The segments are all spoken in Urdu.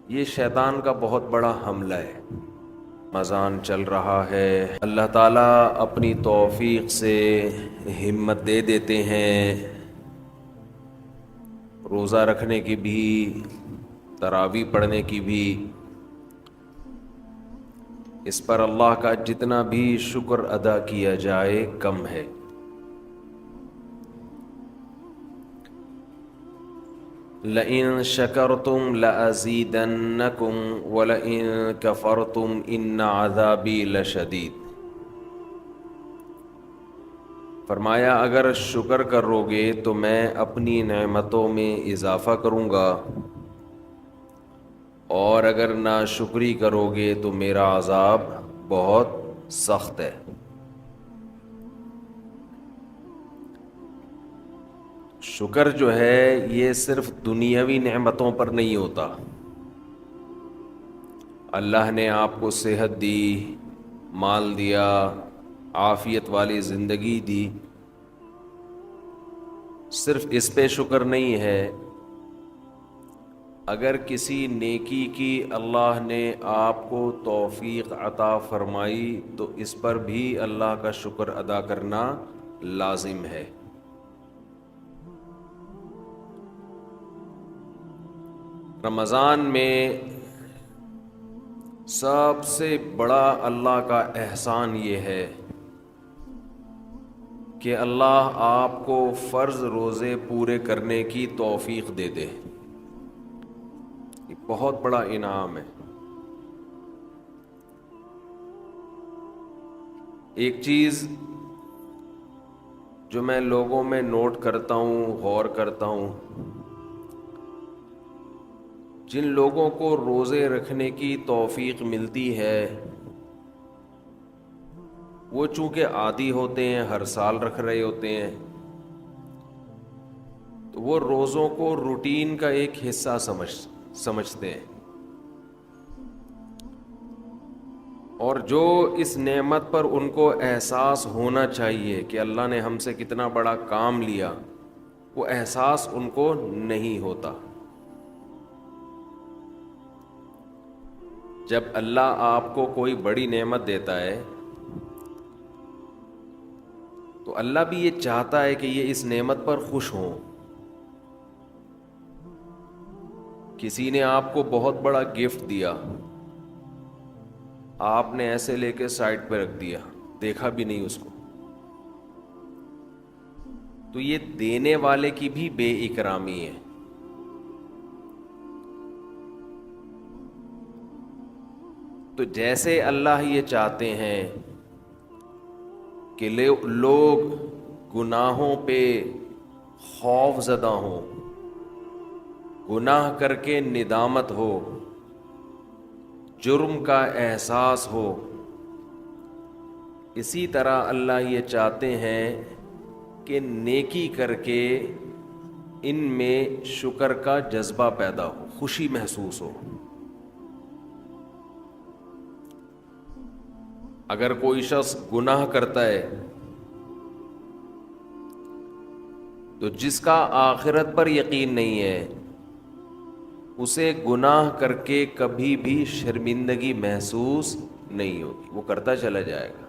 یہ شیطان کا بہت بڑا حملہ ہے۔ رمضان چل رہا ہے، اللہ تعالیٰ اپنی توفیق سے ہمت دے دیتے ہیں، روزہ رکھنے کی بھی، تراویح پڑھنے کی بھی۔ اس پر اللہ کا جتنا بھی شکر ادا کیا جائے کم ہے۔ لئن شکرتم لأزیدنکم ولئن کفرتم ان عذابی لشدید۔ فرمایا اگر شکر کرو گے تو میں اپنی نعمتوں میں اضافہ کروں گا، اور اگر ناشکری کرو گے تو میرا عذاب بہت سخت ہے۔ شکر جو ہے یہ صرف دنیاوی نعمتوں پر نہیں ہوتا۔ اللہ نے آپ کو صحت دی، مال دیا، عافیت والی زندگی دی، صرف اس پہ شکر نہیں ہے۔ اگر کسی نیکی کی اللہ نے آپ کو توفیق عطا فرمائی تو اس پر بھی اللہ کا شکر ادا کرنا لازم ہے۔ رمضان میں سب سے بڑا اللہ کا احسان یہ ہے کہ اللہ آپ کو فرض روزے پورے کرنے کی توفیق دے دے۔ یہ بہت بڑا انعام ہے۔ ایک چیز جو میں لوگوں میں نوٹ کرتا ہوں، غور کرتا ہوں، جن لوگوں کو روزے رکھنے کی توفیق ملتی ہے وہ چونکہ عادی ہوتے ہیں، ہر سال رکھ رہے ہوتے ہیں، تو وہ روزوں کو روٹین کا ایک حصہ سمجھتے ہیں، اور جو اس نعمت پر ان کو احساس ہونا چاہیے کہ اللہ نے ہم سے کتنا بڑا کام لیا، وہ احساس ان کو نہیں ہوتا۔ جب اللہ آپ کو کوئی بڑی نعمت دیتا ہے تو اللہ بھی یہ چاہتا ہے کہ یہ اس نعمت پر خوش ہوں۔ کسی نے آپ کو بہت بڑا گفٹ دیا، آپ نے ایسے لے کے سائڈ پہ رکھ دیا، دیکھا بھی نہیں اس کو، تو یہ دینے والے کی بھی بے اکرامی ہے۔ تو جیسے اللہ یہ چاہتے ہیں کہ لوگ گناہوں پہ خوف زدہ ہوں، گناہ کر کے ندامت ہو، جرم کا احساس ہو، اسی طرح اللہ یہ چاہتے ہیں کہ نیکی کر کے ان میں شکر کا جذبہ پیدا ہو، خوشی محسوس ہو۔ اگر کوئی شخص گناہ کرتا ہے تو جس کا آخرت پر یقین نہیں ہے اسے گناہ کر کے کبھی بھی شرمندگی محسوس نہیں ہوگی، وہ کرتا چلا جائے گا۔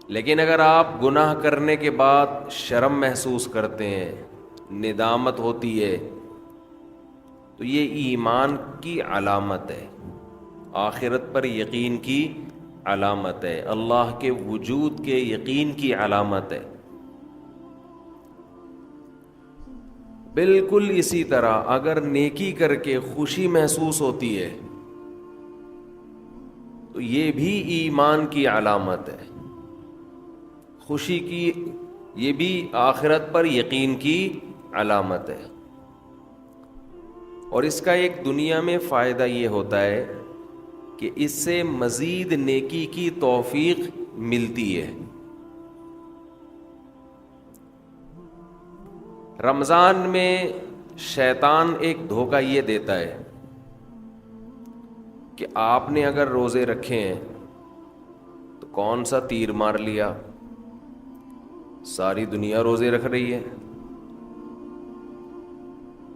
لیکن اگر آپ گناہ کرنے کے بعد شرم محسوس کرتے ہیں، ندامت ہوتی ہے، تو یہ ایمان کی علامت ہے، آخرت پر یقین کی علامت ہے، اللہ کے وجود کے یقین کی علامت ہے۔ بالکل اسی طرح اگر نیکی کر کے خوشی محسوس ہوتی ہے تو یہ بھی ایمان کی علامت ہے، خوشی کی، یہ بھی آخرت پر یقین کی علامت ہے۔ اور اس کا ایک دنیا میں فائدہ یہ ہوتا ہے کہ اس سے مزید نیکی کی توفیق ملتی ہے۔ رمضان میں شیطان ایک دھوکہ یہ دیتا ہے کہ آپ نے اگر روزے رکھے ہیں تو کون سا تیر مار لیا، ساری دنیا روزے رکھ رہی ہے،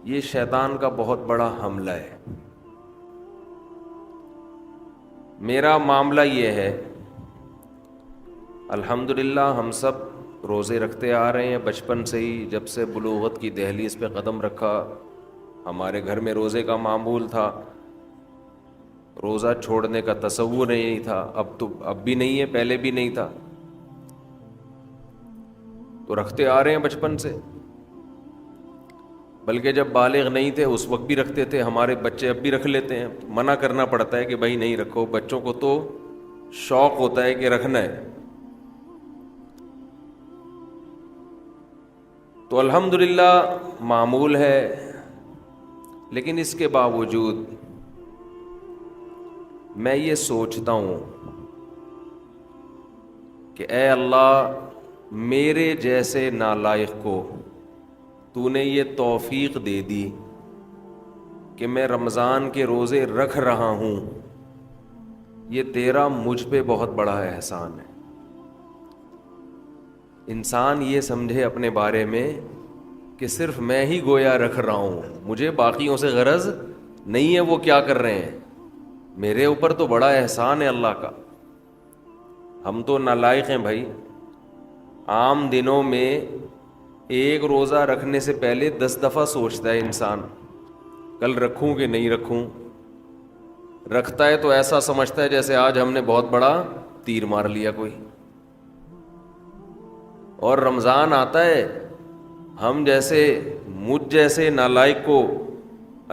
یہ شیطان کا بہت بڑا حملہ ہے. میرا معاملہ یہ ہے، الحمدللہ ہم سب روزے رکھتے آ رہے ہیں بچپن سے ہی. جب سے بلوغت کی دہلیز پہ قدم رکھا ہمارے گھر میں روزے کا معمول تھا. روزہ چھوڑنے کا تصور نہیں تھا. اب بھی نہیں ہے، پہلے بھی نہیں تھا. تو رکھتے آ رہے ہیں بچپن سے، بلکہ جب بالغ نہیں تھے اس وقت بھی رکھتے تھے. ہمارے بچے اب بھی رکھ لیتے ہیں. منع کرنا پڑتا ہے کہ بھائی نہیں رکھو. بچوں کو تو شوق ہوتا ہے کہ رکھنا ہے. تو الحمدللہ معمول ہے. لیکن اس کے باوجود میں یہ سوچتا ہوں کہ اے اللہ، میرے جیسے نالائق کو تو نے یہ توفیق دے دی کہ میں رمضان کے روزے رکھ رہا ہوں. یہ تیرا مجھ پہ بہت بڑا احسان ہے. انسان یہ سمجھے اپنے بارے میں کہ صرف میں ہی گویا رکھ رہا ہوں، مجھے باقیوں سے غرض نہیں ہے وہ کیا کر رہے ہیں. میرے اوپر تو بڑا احسان ہے اللہ کا. ہم تو نالائق ہیں بھائی. عام دنوں میں ایک روزہ رکھنے سے پہلے 10 دفعہ سوچتا ہے انسان کل رکھوں کہ نہیں رکھوں. رکھتا ہے تو ایسا سمجھتا ہے جیسے آج ہم نے بہت بڑا تیر مار لیا کوئی. اور رمضان آتا ہے، ہم جیسے مجھ جیسے نالائق کو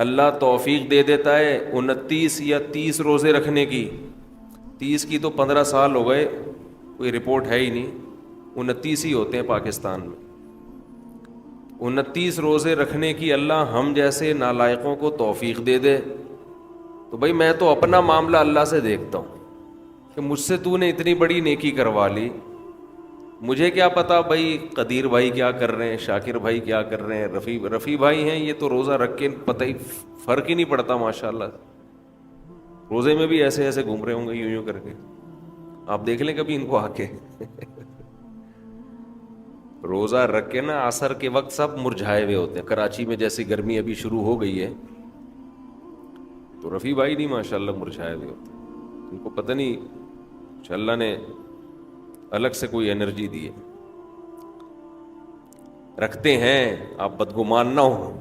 اللہ توفیق دے دیتا ہے 29 یا 30 روزے رکھنے کی. 30 کی تو 15 سال ہو گئے، کوئی رپورٹ ہے ہی نہیں. 29 ہی ہوتے ہیں پاکستان میں. 29 روزے رکھنے کی اللہ ہم جیسے نالائقوں کو توفیق دے دے. تو بھائی میں تو اپنا معاملہ اللہ سے دیکھتا ہوں کہ مجھ سے تو نے اتنی بڑی نیکی کروا لی. مجھے کیا پتا بھائی قدیر بھائی کیا کر رہے ہیں، شاکر بھائی کیا کر رہے ہیں، رفیع بھائی ہیں یہ تو روزہ رکھ کے پتہ ہی فرق ہی نہیں پڑتا ماشاءاللہ. روزے میں بھی ایسے ایسے گھوم رہے ہوں گے یوں کر کے. آپ دیکھ لیں کبھی ان کو آ کے. روزہ رکھ کے نا عصر کے وقت سب مرجھائے ہوئے ہوتے ہیں. کراچی میں جیسی گرمی ابھی شروع ہو گئی ہے تو رفیع بھائی نہیں ماشاءاللہ مرجھائے ہوئے ہوتے ہیں. ان کو پتہ نہیں اللہ نے الگ سے کوئی انرجی دی ہے. رکھتے ہیں، آپ بدگمان نہ ہو.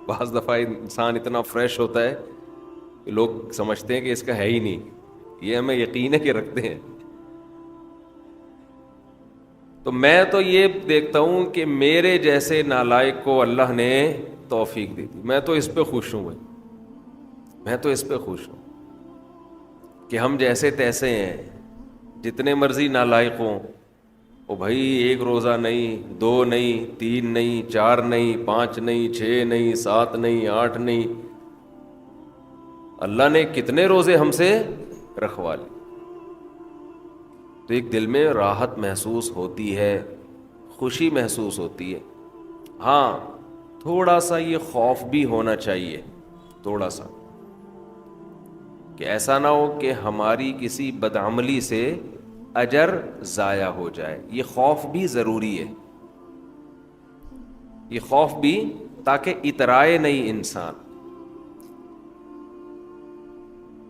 بعض دفعہ انسان اتنا فریش ہوتا ہے کہ لوگ سمجھتے ہیں کہ اس کا ہے ہی نہیں. یہ ہمیں یقین ہے کہ رکھتے ہیں. تو میں تو یہ دیکھتا ہوں کہ میرے جیسے نالائق کو اللہ نے توفیق دی. میں تو اس پہ خوش ہوں بھائی. میں تو اس پہ خوش ہوں کہ ہم جیسے تیسے ہیں، جتنے مرضی نالائق ہوں. او بھائی ایک روزہ نہیں، 2 نہیں، 3 نہیں، 4 نہیں، 5 نہیں، 6 نہیں، 7 نہیں، 8 نہیں. اللہ نے کتنے روزے ہم سے رکھوا لی. تو ایک دل میں راحت محسوس ہوتی ہے، خوشی محسوس ہوتی ہے. ہاں تھوڑا سا یہ خوف بھی ہونا چاہیے، تھوڑا سا، کہ ایسا نہ ہو کہ ہماری کسی بدعملی سے اجر ضائع ہو جائے. یہ خوف بھی ضروری ہے. یہ خوف بھی تاکہ اترائے نہیں انسان.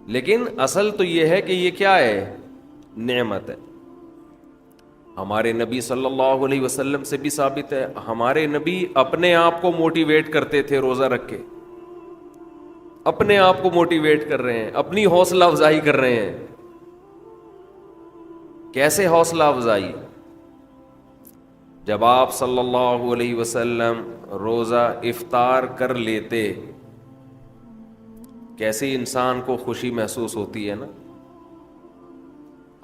لیکن اصل تو یہ ہے کہ یہ کیا ہے؟ نعمت ہے. ہمارے نبی صلی اللہ علیہ وسلم سے بھی ثابت ہے. ہمارے نبی اپنے آپ کو موٹیویٹ کرتے تھے روزہ رکھ کے. اپنے آپ کو موٹیویٹ کر رہے ہیں، اپنی حوصلہ افزائی کر رہے ہیں. کیسے حوصلہ افزائی؟ جب آپ صلی اللہ علیہ وسلم روزہ افطار کر لیتے، کیسے انسان کو خوشی محسوس ہوتی ہے نا.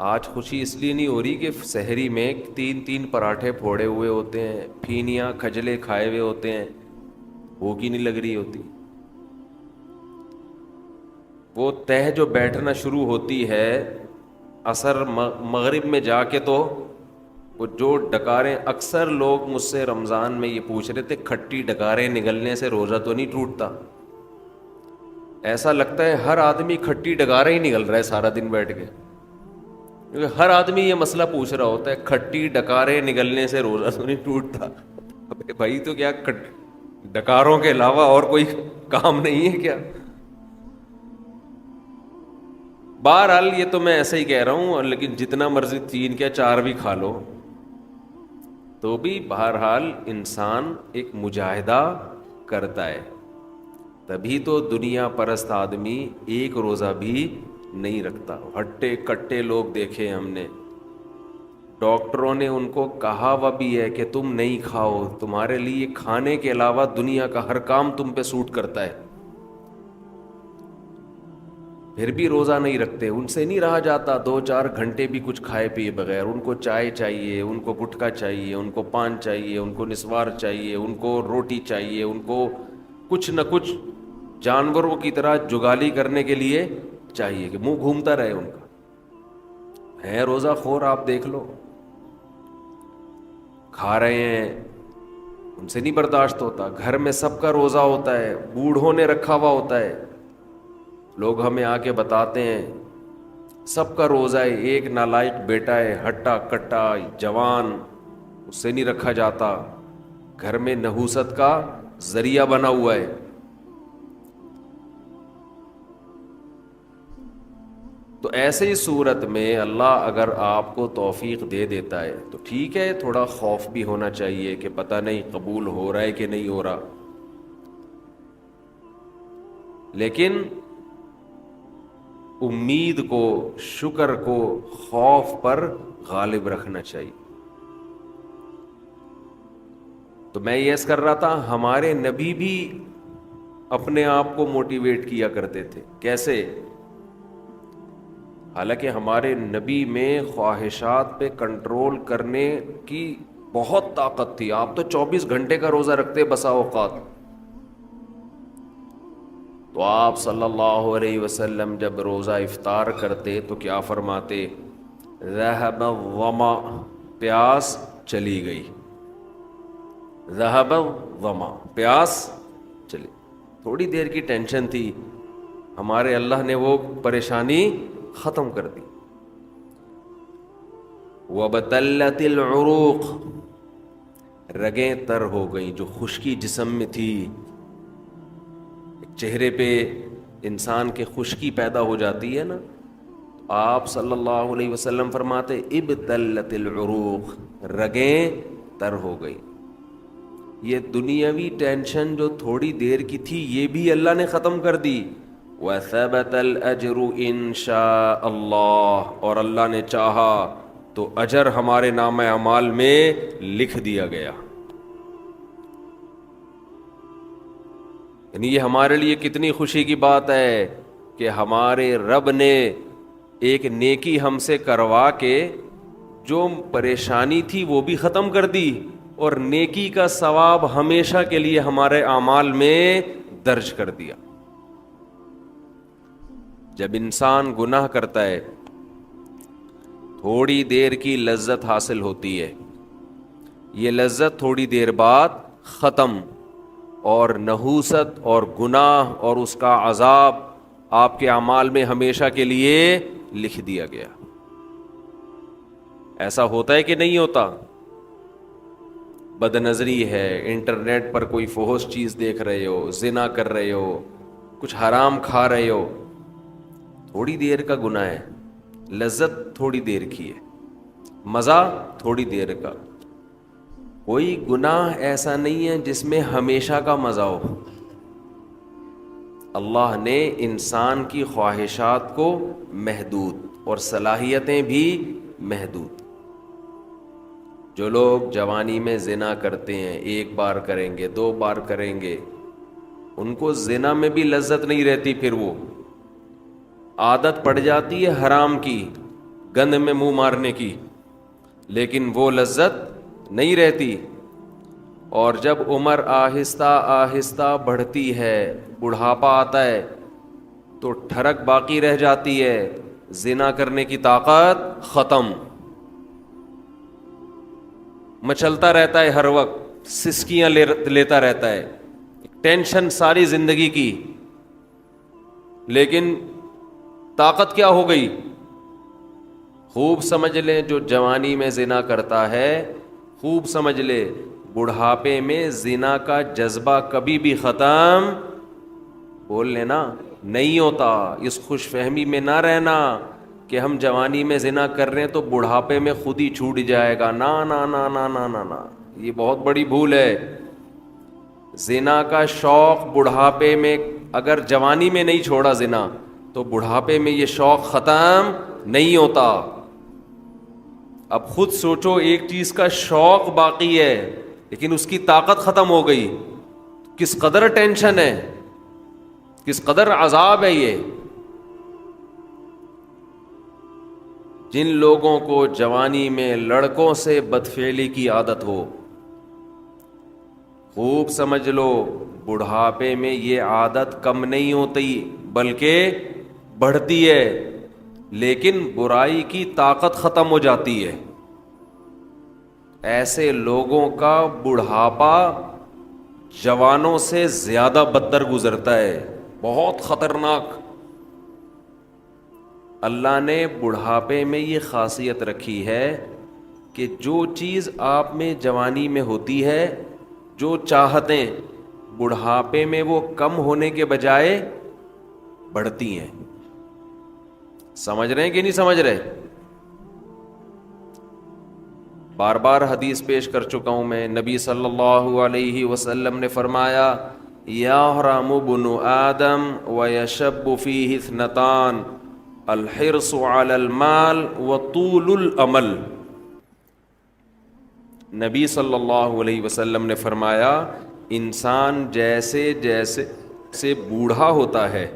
آج خوشی اس لیے نہیں ہو رہی کہ سحری میں 3 پراٹھے پھوڑے ہوئے ہوتے ہیں، پھینیاں کھجلے کھائے ہوئے ہوتے ہیں، بھوک ہی نہیں لگ رہی ہوتی. وہ تہ جو بیٹھنا شروع ہوتی ہے عصر مغرب میں جا کے، تو وہ جو ڈکاریں، اکثر لوگ مجھ سے رمضان میں یہ پوچھ رہے تھے کھٹی ڈکاریں نگلنے سے روزہ تو نہیں ٹوٹتا؟ ایسا لگتا ہے ہر آدمی کھٹی ڈکاریں ہی نگل رہا ہے سارا دن بیٹھ کے. کیونکہ ہر آدمی یہ مسئلہ پوچھ رہا ہوتا ہے کھٹی ڈکاریں نگلنے سے روزہ تو نہیں ٹوٹتا. ابے بھائی تو کیا ڈکاروں کے علاوہ اور کوئی کام نہیں ہے کیا؟ بہرحال یہ تو میں ایسے ہی کہہ رہا ہوں، لیکن جتنا مرضی 3 کیا 4 بھی کھا لو تو بھی بہرحال انسان ایک مجاہدہ کرتا ہے. تبھی تو دنیا پرست آدمی ایک روزہ بھی نہیں رکھتا. ہٹے کٹے لوگ دیکھے ہم نے، ڈاکٹروں نے ان کو کہا وہ بھی ہے کہ تم نہیں کھاؤ، تمہارے لیے کھانے کے علاوہ دنیا کا ہر کام تم پہ سوٹ کرتا ہے، پھر بھی روزہ نہیں رکھتے. ان سے نہیں رہا جاتا 2-4 گھنٹے بھی کچھ کھائے پیے بغیر. ان کو چائے چاہیے، ان کو گٹکا چاہیے، ان کو پان چاہیے، ان کو نسوار چاہیے، ان کو روٹی چاہیے، ان کو کچھ نہ کچھ جانوروں کی طرح جگالی کرنے کے لیے چاہیے کہ منہ گھومتا رہے ان کا. ہے روزہ خور، آپ دیکھ لو، کھا رہے ہیں، ان سے نہیں برداشت ہوتا. گھر میں سب کا روزہ ہوتا ہے، بوڑھوں نے رکھا ہوا ہوتا ہے. لوگ ہمیں آ کے بتاتے ہیں سب کا روزہ ہے، ایک نالائق بیٹا ہے، ہٹا کٹا جوان، اس سے نہیں رکھا جاتا، گھر میں نحوست کا ذریعہ بنا ہوا ہے. تو ایسے ہی صورت میں اللہ اگر آپ کو توفیق دے دیتا ہے تو ٹھیک ہے، تھوڑا خوف بھی ہونا چاہیے کہ پتہ نہیں قبول ہو رہا ہے کہ نہیں ہو رہا، لیکن امید کو، شکر کو خوف پر غالب رکھنا چاہیے. تو میں یہ عرض کر رہا تھا، ہمارے نبی بھی اپنے آپ کو موٹیویٹ کیا کرتے تھے. کیسے؟ حالانکہ ہمارے نبی میں خواہشات پہ کنٹرول کرنے کی بہت طاقت تھی. آپ تو 24 گھنٹے کا روزہ رکھتے بسا اوقات. تو آپ صلی اللہ علیہ وسلم جب روزہ افطار کرتے تو کیا فرماتے؟ ذہب الظما، پیاس چلی گئی. ذہب الظما، پیاس چلی. تھوڑی دیر کی ٹینشن تھی، ہمارے اللہ نے وہ پریشانی ختم کر دی. وَبَتَلَّتِ الْعُرُوقُ، رگیں تر ہو گئیں. جو خشکی جسم میں تھی، چہرے پہ انسان کے خشکی پیدا ہو جاتی ہے نا، آپ صلی اللہ علیہ وسلم فرماتے ابتلت العروق، رگیں تر ہو گئی. یہ دنیاوی ٹینشن جو تھوڑی دیر کی تھی یہ بھی اللہ نے ختم کر دی. وَثَبَتَ الْأَجْرُ إِن شَاءَ اللَّهُ، اور اللہ نے چاہا تو اجر ہمارے نام اعمال میں لکھ دیا گیا. یعنی یہ ہمارے لیے کتنی خوشی کی بات ہے کہ ہمارے رب نے ایک نیکی ہم سے کروا کے جو پریشانی تھی وہ بھی ختم کر دی، اور نیکی کا ثواب ہمیشہ کے لیے ہمارے اعمال میں درج کر دیا. جب انسان گناہ کرتا ہے تھوڑی دیر کی لذت حاصل ہوتی ہے، یہ لذت تھوڑی دیر بعد ختم، اور نحوست اور گناہ اور اس کا عذاب آپ کے اعمال میں ہمیشہ کے لیے لکھ دیا گیا. ایسا ہوتا ہے کہ نہیں ہوتا؟ بد نظری ہے، انٹرنیٹ پر کوئی فحش چیز دیکھ رہے ہو، زنا کر رہے ہو، کچھ حرام کھا رہے ہو، تھوڑی دیر کا گناہ ہے، لذت تھوڑی دیر کی ہے، مزہ تھوڑی دیر کا. کوئی گناہ ایسا نہیں ہے جس میں ہمیشہ کا مزہ ہو. اللہ نے انسان کی خواہشات کو محدود اور صلاحیتیں بھی محدود. جو لوگ جوانی میں زنا کرتے ہیں، 1 بار کریں گے، 2 بار کریں گے، ان کو زنا میں بھی لذت نہیں رہتی، پھر وہ عادت پڑ جاتی ہے حرام کی، گند میں منہ مارنے کی، لیکن وہ لذت نہیں رہتی. اور جب عمر آہستہ آہستہ بڑھتی ہے، بڑھاپا آتا ہے، تو ٹھڑک باقی رہ جاتی ہے، زنا کرنے کی طاقت ختم. مچلتا رہتا ہے ہر وقت، سسکیاں لیتا رہتا ہے، ٹینشن ساری زندگی کی. لیکن طاقت کیا ہو گئی؟ خوب سمجھ لیں جو جوانی میں زنا کرتا ہے، خوب سمجھ لے بڑھاپے میں زنا کا جذبہ کبھی بھی ختم بول لینا نہیں ہوتا. اس خوش فہمی میں نہ رہنا کہ ہم جوانی میں زنا کر رہے ہیں تو بڑھاپے میں خود ہی چھوٹ جائے گا. نا نا نا نا نا نا نا, یہ بہت بڑی بھول ہے. زنا کا شوق بڑھاپے میں, اگر جوانی میں نہیں چھوڑا زنا تو بڑھاپے میں یہ شوق ختم نہیں ہوتا. اب خود سوچو, ایک چیز کا شوق باقی ہے لیکن اس کی طاقت ختم ہو گئی, کس قدر ٹینشن ہے, کس قدر عذاب ہے یہ. جن لوگوں کو جوانی میں لڑکوں سے بدفعلی کی عادت ہو, خوب سمجھ لو, بڑھاپے میں یہ عادت کم نہیں ہوتی بلکہ بڑھتی ہے, لیکن برائی کی طاقت ختم ہو جاتی ہے. ایسے لوگوں کا بڑھاپا جوانوں سے زیادہ بدتر گزرتا ہے, بہت خطرناک. اللہ نے بڑھاپے میں یہ خاصیت رکھی ہے کہ جو چیز آپ میں جوانی میں ہوتی ہے, جو چاہتیں بڑھاپے میں وہ کم ہونے کے بجائے بڑھتی ہیں. سمجھ رہے ہیں کہ نہیں سمجھ رہے؟ بار بار حدیث پیش کر چکا ہوں میں. نبی صلی اللہ علیہ وسلم نے فرمایا, یحرم ابن آدم ویشب فیہ اثنتان, الحرص علی المال وطول الامل. نبی صلی اللہ علیہ وسلم نے فرمایا, انسان جیسے جیسے سے بوڑھا ہوتا ہے,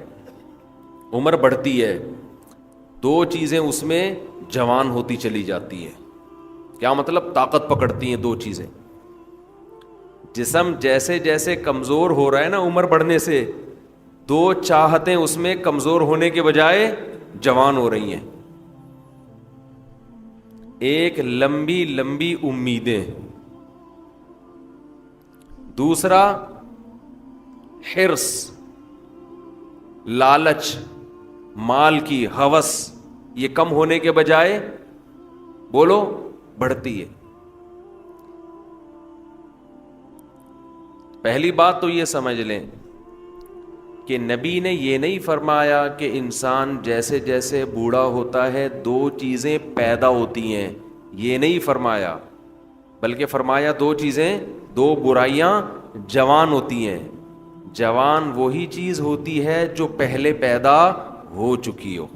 عمر بڑھتی ہے, دو چیزیں اس میں جوان ہوتی چلی جاتی ہیں. کیا مطلب؟ طاقت پکڑتی ہیں دو چیزیں. جسم جیسے جیسے کمزور ہو رہا ہے نا عمر بڑھنے سے, دو چاہتیں اس میں کمزور ہونے کے بجائے جوان ہو رہی ہیں. ایک لمبی لمبی امیدیں, دوسرا حرص, لالچ, مال کی ہوس, یہ کم ہونے کے بجائے بولو بڑھتی ہے. پہلی بات تو یہ سمجھ لیں کہ نبی نے یہ نہیں فرمایا کہ انسان جیسے جیسے بوڑھا ہوتا ہے دو چیزیں پیدا ہوتی ہیں, یہ نہیں فرمایا, بلکہ فرمایا دو چیزیں, دو برائیاں جوان ہوتی ہیں. جوان وہی چیز ہوتی ہے جو پہلے پیدا ہو چکی ہو.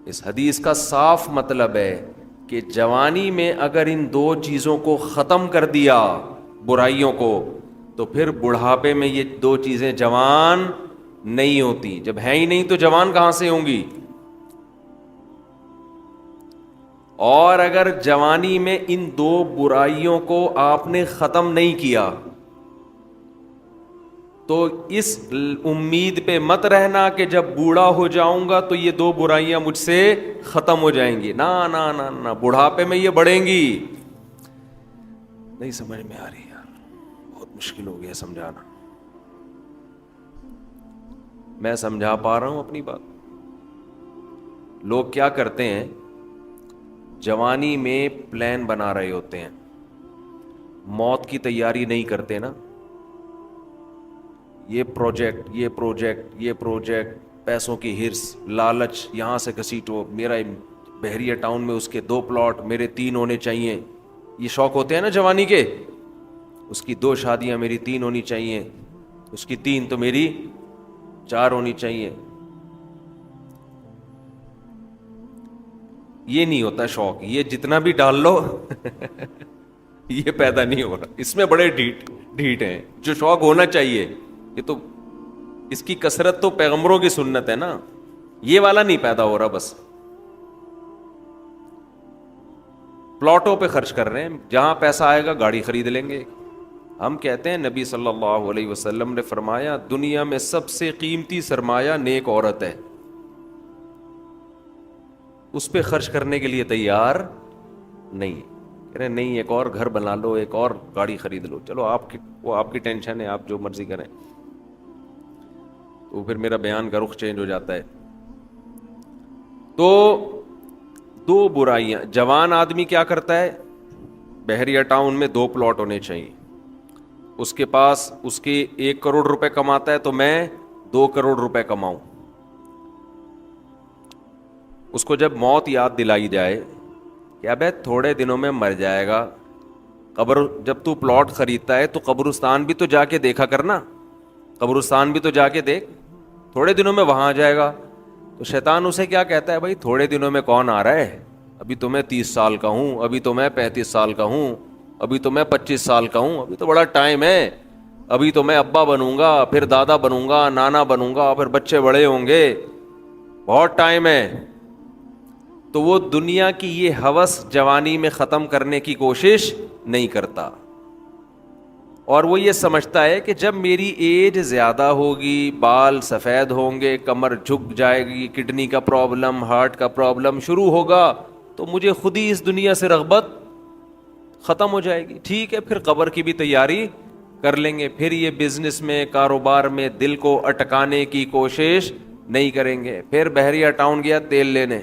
اس حدیث کا صاف مطلب ہے کہ جوانی میں اگر ان دو چیزوں کو ختم کر دیا, برائیوں کو, تو پھر بڑھاپے میں یہ دو چیزیں جوان نہیں ہوتی. جب ہیں ہی نہیں تو جوان کہاں سے ہوں گی؟ اور اگر جوانی میں ان دو برائیوں کو آپ نے ختم نہیں کیا تو اس امید پہ مت رہنا کہ جب بوڑھا ہو جاؤں گا تو یہ دو برائیاں مجھ سے ختم ہو جائیں گی. نا نا نا نا, بڑھاپے میں یہ بڑھیں گی. نہیں سمجھ میں آ رہی یار, بہت مشکل ہو گیا سمجھانا. میں سمجھا پا رہا ہوں اپنی بات؟ لوگ کیا کرتے ہیں, جوانی میں پلان بنا رہے ہوتے ہیں, موت کی تیاری نہیں کرتے نا. یہ پروجیکٹ, یہ پروجیکٹ, یہ پروجیکٹ, پیسوں کی ہرس, لالچ, یہاں سے گھسیٹو, میرا بحریہ ٹاؤن میں اس کے 2 پلاٹ, میرے 3 ہونے چاہیے. یہ شوق ہوتے ہیں نا جوانی کے. اس کی 2 شادیاں, میری 3 ہونی چاہیے, اس کی 3 تو میری 4 ہونی چاہیے. یہ نہیں ہوتا شوق, یہ جتنا بھی ڈال لو یہ پیدا نہیں ہو رہا. اس میں بڑے ڈھیٹ ہیں. جو شوق ہونا چاہیے, یہ تو اس کی کثرت تو پیغمبروں کی سنت ہے نا, یہ والا نہیں پیدا ہو رہا. بس پلاٹوں پہ خرچ کر رہے ہیں, جہاں پیسہ آئے گا گاڑی خرید لیں گے. ہم کہتے ہیں نبی صلی اللہ علیہ وسلم نے فرمایا دنیا میں سب سے قیمتی سرمایہ نیک عورت ہے, اس پہ خرچ کرنے کے لیے تیار نہیں. کہہ رہے نہیں, ایک اور گھر بنا لو, ایک اور گاڑی خرید لو, چلو وہ آپ کی ٹینشن ہے, آپ جو مرضی کریں. تو پھر میرا بیان کا رخ چینج ہو جاتا ہے. تو 2 برائیاں, جوان آدمی کیا کرتا ہے, بحریہ ٹاؤن میں 2 پلاٹ ہونے چاہیے. اس کے پاس اس کے 1 کروڑ روپے کماتا ہے تو میں 2 کروڑ روپے کماؤں. اس کو جب موت یاد دلائی جائے کہ ابے تھوڑے دنوں میں مر جائے گا, قبر جب تو پلاٹ خریدتا ہے تو قبرستان بھی تو جا کے دیکھا کرنا, قبرستان بھی تو جا کے دیکھ, تھوڑے دنوں میں وہاں آ جائے گا. تو شیطان اسے کیا کہتا ہے, بھائی تھوڑے دنوں میں کون آ رہا ہے, ابھی تو میں 30 سال کا ہوں, ابھی تو میں 35 سال کا ہوں, ابھی تو میں 25 سال کا ہوں, ابھی تو بڑا ٹائم ہے, ابھی تو میں ابا بنوں گا, پھر دادا بنوں گا, نانا بنوں گا, پھر بچے بڑے ہوں گے, بہت ٹائم ہے. تو وہ دنیا کی یہ ہوس جوانی میں ختم کرنے کی کوشش نہیں کرتا, اور وہ یہ سمجھتا ہے کہ جب میری ایج زیادہ ہوگی, بال سفید ہوں گے, کمر جھک جائے گی, کڈنی کا پرابلم, ہارٹ کا پرابلم شروع ہوگا, تو مجھے خود ہی اس دنیا سے رغبت ختم ہو جائے گی. ٹھیک ہے, پھر قبر کی بھی تیاری کر لیں گے, پھر یہ بزنس میں, کاروبار میں دل کو اٹکانے کی کوشش نہیں کریں گے. پھر بحریہ ٹاؤن گیا تیل لینے,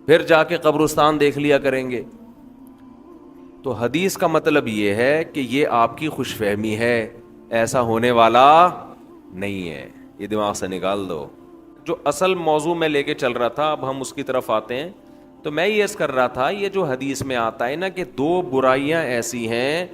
پھر جا کے قبرستان دیکھ لیا کریں گے. تو حدیث کا مطلب یہ ہے کہ یہ آپ کی خوش فہمی ہے, ایسا ہونے والا نہیں ہے, یہ دماغ سے نکال دو. جو اصل موضوع میں لے کے چل رہا تھا, اب ہم اس کی طرف آتے ہیں. تو میں یہ کر رہا تھا, یہ جو حدیث میں آتا ہے نا کہ 2 برائیاں ایسی ہیں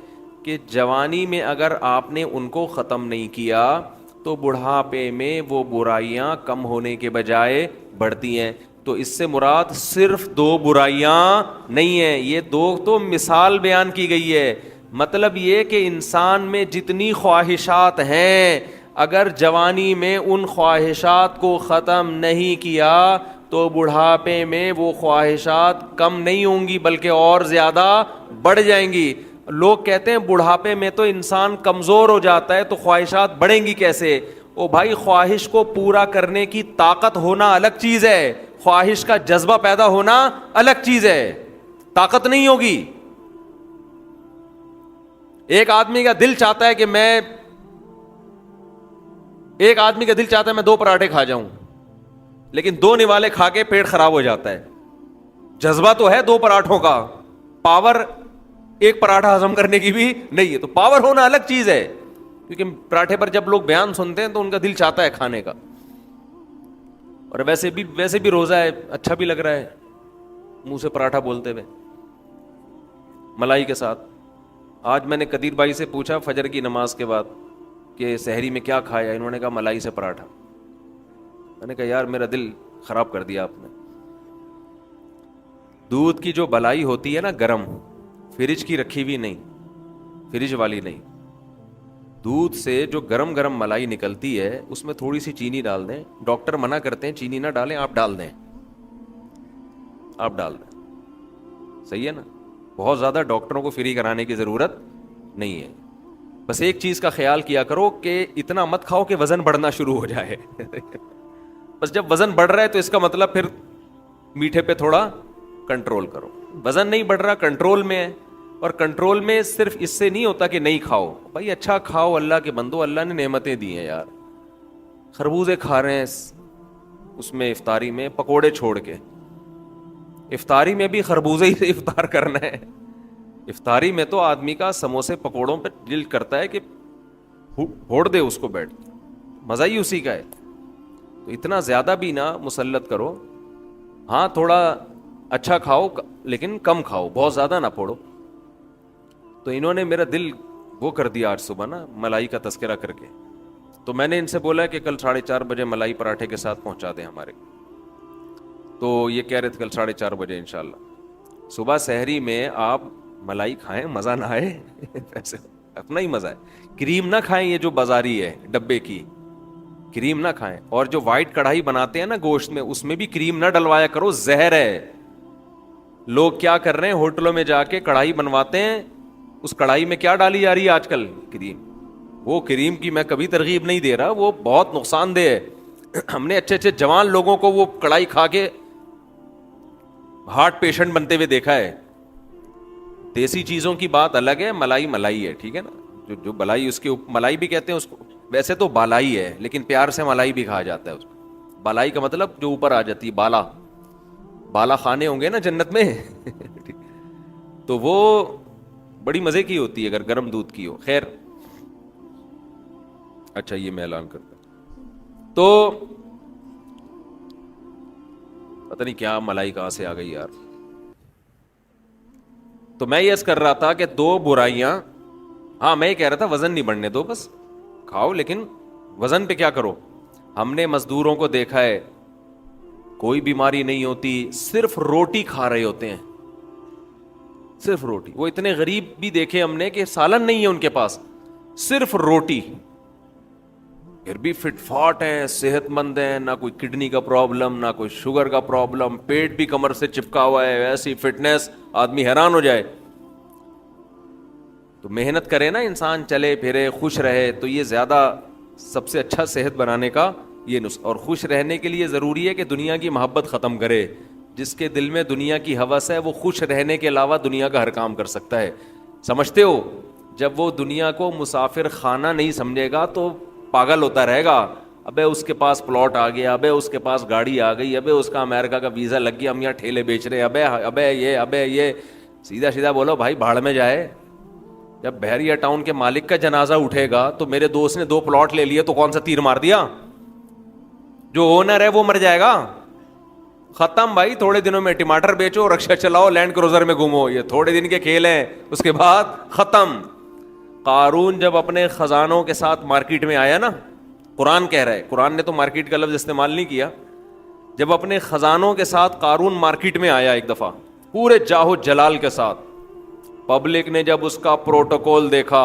کہ جوانی میں اگر آپ نے ان کو ختم نہیں کیا تو بڑھاپے میں وہ برائیاں کم ہونے کے بجائے بڑھتی ہیں. تو اس سے مراد صرف 2 برائیاں نہیں ہیں, یہ 2 تو مثال بیان کی گئی ہے. مطلب یہ کہ انسان میں جتنی خواہشات ہیں, اگر جوانی میں ان خواہشات کو ختم نہیں کیا تو بڑھاپے میں وہ خواہشات کم نہیں ہوں گی بلکہ اور زیادہ بڑھ جائیں گی. لوگ کہتے ہیں بڑھاپے میں تو انسان کمزور ہو جاتا ہے تو خواہشات بڑھیں گی کیسے. او بھائی, خواہش کو پورا کرنے کی طاقت ہونا الگ چیز ہے, خواہش کا جذبہ پیدا ہونا الگ چیز ہے, طاقت نہیں ہوگی. ایک آدمی کا دل چاہتا ہے کہ میں 2 پراٹھے کھا جاؤں, لیکن 2 نوالے کھا کے پیٹ خراب ہو جاتا ہے. جذبہ تو ہے 2 پراٹھوں کا, پاور 1 پراٹھا ہضم کرنے کی بھی نہیں ہے. تو پاور ہونا الگ چیز ہے, کیونکہ پراٹھے پر جب لوگ بیان سنتے ہیں تو ان کا دل چاہتا ہے کھانے کا, اور ویسے بھی روزہ ہے, اچھا بھی لگ رہا ہے منہ سے پراٹھا بولتے ہوئے ملائی کے ساتھ. آج میں نے قدیر بھائی سے پوچھا فجر کی نماز کے بعد کہ سحری میں کیا کھایا, انہوں نے کہا ملائی سے پراٹھا. میں نے کہا یار میرا دل خراب کر دیا آپ نے. دودھ کی جو بلائی ہوتی ہے نا گرم, فریج کی رکھی ہوئی نہیں, فریج والی نہیں, دودھ سے جو گرم گرم ملائی نکلتی ہے اس میں تھوڑی سی چینی ڈال دیں. ڈاکٹر منع کرتے ہیں چینی نہ ڈالیں, آپ ڈال دیں, صحیح ہے نا. بہت زیادہ ڈاکٹروں کو فری کرانے کی ضرورت نہیں ہے. بس ایک چیز کا خیال کیا کرو کہ اتنا مت کھاؤ کہ وزن بڑھنا شروع ہو جائے. بس جب وزن بڑھ رہا ہے تو اس کا مطلب پھر میٹھے پہ تھوڑا کنٹرول کرو. وزن نہیں بڑھ رہا, کنٹرول میں ہے, اور کنٹرول میں صرف اس سے نہیں ہوتا کہ نہیں کھاؤ. بھائی اچھا کھاؤ, اللہ کے بندو, اللہ نے نعمتیں دی ہیں یار. خربوزے کھا رہے ہیں اس میں افطاری میں, پکوڑے چھوڑ کے. افطاری میں بھی خربوزے ہی سے افطار کرنا ہے. افطاری میں تو آدمی کا سموسے پکوڑوں پہ دل کرتا ہے کہ پھوڑ دے اس کو بیٹھ, مزہ ہی اسی کا ہے. تو اتنا زیادہ بھی نہ مسلط کرو. ہاں تھوڑا اچھا کھاؤ لیکن کم کھاؤ, بہت زیادہ نہ پھوڑو. تو انہوں نے میرا دل وہ کر دیا آج صبح نا ملائی کا تذکرہ کر کے. تو میں نے ان سے بولا کہ کل 4:30 بجے ملائی پراٹھے کے ساتھ پہنچا دیں ہمارے. تو یہ کہہ رہے تھے کل 4:30 بجے انشاءاللہ. صبح سحری میں آپ ملائی کھائیں, مزہ نہ آئے ویسے اپنا ہی مزہ ہے. کریم نہ کھائیں, یہ جو بازاری ہے ڈبے کی کریم نہ کھائیں. اور جو وائٹ کڑھائی بناتے ہیں نا گوشت میں, اس میں بھی کریم نہ ڈلوایا کرو, زہر ہے. لوگ کیا کر رہے ہیں, ہوٹلوں میں جا کے کڑھائی بنواتے ہیں, اس کڑھائی میں کیا ڈالی جا رہی ہے آج کل, کریم. وہ کریم کی میں کبھی ترغیب نہیں دے رہا, وہ بہت نقصان دہ ہے. ہم نے اچھے اچھے جوان لوگوں کو وہ کڑھائی کھا کے ہارٹ پیشنٹ بنتے ہوئے دیکھا ہے. دیسی چیزوں کی بات الگ ہے, ملائی ہے, ٹھیک ہے نا. جو بلائی, اس کے ملائی بھی کہتے ہیں اس کو, ویسے تو بالائی ہے لیکن پیار سے ملائی بھی کہا جاتا ہے اس کو. بالائی کا مطلب جو اوپر آ جاتی ہے, بالا خانے ہوں گے نا جنت میں. تو وہ بڑی مزے کی ہوتی ہے اگر گرم دودھ کی ہو. خیر اچھا یہ میں اعلان کرتا ہوں. تو پتہ نہیں کیا ملائی کہاں سے آ گئی یار. تو میں یہ کر رہا تھا کہ دو برائیاں, ہاں میں یہ کہہ رہا تھا وزن نہیں بڑھنے دو, بس کھاؤ لیکن وزن پہ کیا کرو. ہم نے مزدوروں کو دیکھا ہے کوئی بیماری نہیں ہوتی, صرف روٹی کھا رہے ہوتے ہیں, صرف روٹی. وہ اتنے غریب بھی دیکھے ہم نے کہ سالن نہیں ہے ان کے پاس, صرف روٹی, پھر بھی فٹ فاٹ ہیں, صحت مند ہیں, نہ کوئی کڈنی کا پرابلم نہ کوئی شوگر کا پرابلم, پیٹ بھی کمر سے چپکا ہوا ہے, ایسی فٹنس آدمی حیران ہو جائے. تو محنت کرے نا انسان, چلے پھرے خوش رہے, تو یہ زیادہ سب سے اچھا صحت بنانے کا یہ نسخہ. اور خوش رہنے کے لیے ضروری ہے کہ دنیا کی محبت ختم کرے. جس کے دل میں دنیا کی ہوس ہے وہ خوش رہنے کے علاوہ دنیا کا ہر کام کر سکتا ہے. سمجھتے ہو, جب وہ دنیا کو مسافر خانہ نہیں سمجھے گا تو پاگل ہوتا رہے گا. ابے اس کے پاس پلاٹ آ گیا, ابے اس کے پاس گاڑی آ گئی, ابے اس کا امریکہ کا ویزا لگ گیا, ہم یہاں ٹھیلے بیچ رہے ہیں, ابے یہ سیدھا سیدھا بولو بھائی بھاڑ میں جائے. جب بحریہ ٹاؤن کے مالک کا جنازہ اٹھے گا تو میرے دوست نے 2 پلاٹ لے لیے تو کون سا تیر مار دیا, جو اونر ہے وہ مر جائے گا. ختم بھائی, تھوڑے دنوں میں ٹماٹر بیچو, رکشا چلاؤ, لینڈ کروزر میں گھومو, یہ تھوڑے دن کے کھیل ہیں, اس کے بعد ختم. قارون جب اپنے خزانوں کے ساتھ مارکیٹ میں آیا نا, قرآن کہہ رہا ہے, قرآن نے تو مارکیٹ کا لفظ استعمال نہیں کیا, جب اپنے خزانوں کے ساتھ قارون مارکیٹ میں آیا ایک دفعہ پورے جاہو جلال کے ساتھ, پبلک نے جب اس کا پروٹوکول دیکھا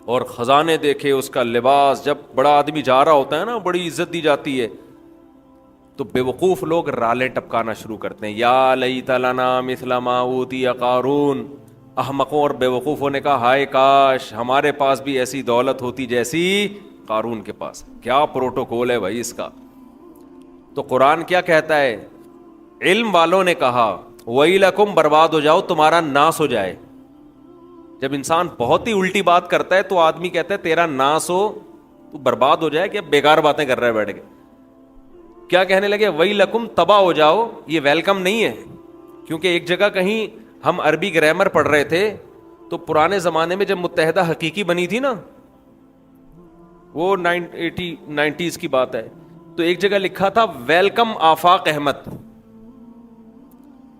اور خزانے دیکھے, اس کا لباس, جب بڑا آدمی جا رہا ہوتا ہے نا بڑی عزت دی جاتی ہے, تو بے وقوف لوگ رالیں ٹپکانا شروع کرتے ہیں, یا لیت لنا مثل ما اوتی قارون. احمقوں اور بے وقوفوں نے کہا ہائے کاش ہمارے پاس بھی ایسی دولت ہوتی جیسی قارون کے پاس. کیا پروٹوکول ہے بھائی اس کا. تو قرآن کیا کہتا ہے, علم والوں نے کہا ویلکم, برباد ہو جاؤ, تمہارا ناس ہو جائے. جب انسان بہت ہی الٹی بات کرتا ہے تو آدمی کہتا ہے تیرا ناس ہو, تو برباد ہو جائے, کہ بیکار باتیں کر رہا ہے بیٹھ کے. کیا کہنے لگے, ویلکم, تباہ ہو جاؤ. یہ ویلکم نہیں ہے, کیونکہ ایک جگہ کہیں ہم عربی گرامر پڑھ رہے تھے تو پرانے زمانے میں جب متحدہ حقیقی بنی تھی نا, وہ 90s کی بات ہے, تو ایک جگہ لکھا تھا ویلکم آفاق احمد.